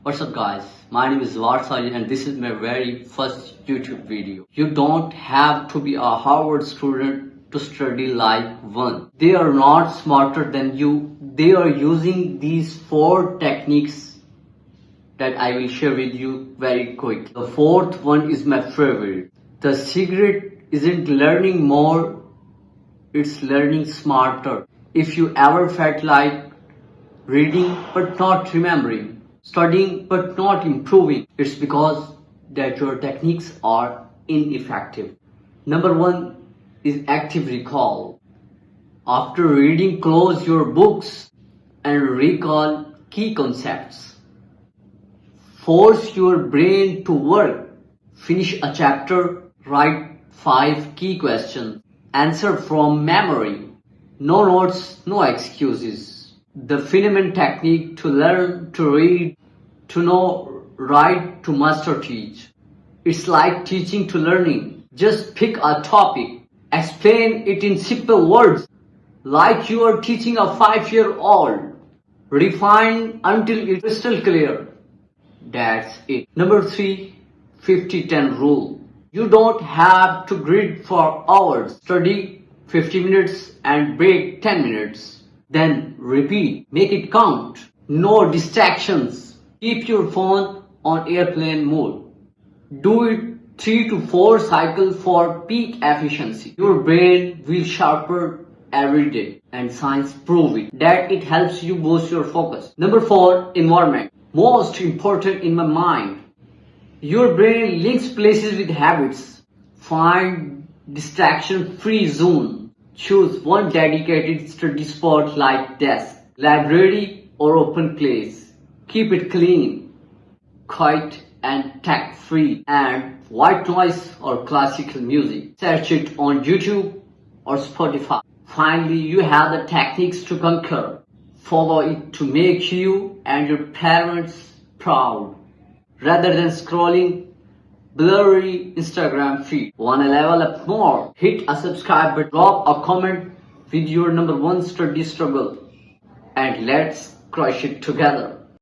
What's up guys, my name is Zawar Sajid and this is my very first YouTube video. You don't have to be a Harvard student to study like one. They are not smarter than you. They are using these 4 techniques that I will share with you very quick. The 4th one is my favorite. The secret isn't learning more, it's learning smarter. If you ever felt like reading but not remembering, studying but not improving, it's because that your techniques are ineffective. Number 1 is active recall. After reading, close your books and recall key concepts. Force your brain to work. Finish a chapter, write 5 key questions. Answer from memory. No notes, no excuses. The Feynman technique: to learn, to read, to know, write, to master, teach. It's like teaching to learning. Just pick a topic, explain it in simple words, like you are teaching a 5-year-old. Refine until it's crystal clear. That's it. Number 3, 50-10 rule. You don't have to grid for hours. Study 50 minutes and break 10 minutes. Then repeat. Make it count. No distractions. Keep your phone on airplane mode. Do it 3 to 4 cycles for peak efficiency. Your brain will sharper every day, and science prove it that it helps you boost your focus. Number 4, environment. Most important in my mind. Your brain links places with habits. Find distraction-free zone. Choose one dedicated study spot like desk, library or open place. Keep it clean, quiet and tech-free, and white noise or classical music. Search it on YouTube or Spotify. Finally, you have the techniques to conquer. Follow it to make you and your parents proud. Rather than scrolling blurry Instagram feed. Wanna level up more? Hit a subscribe button, drop a comment with your number 1 study struggle, and let's crush it together.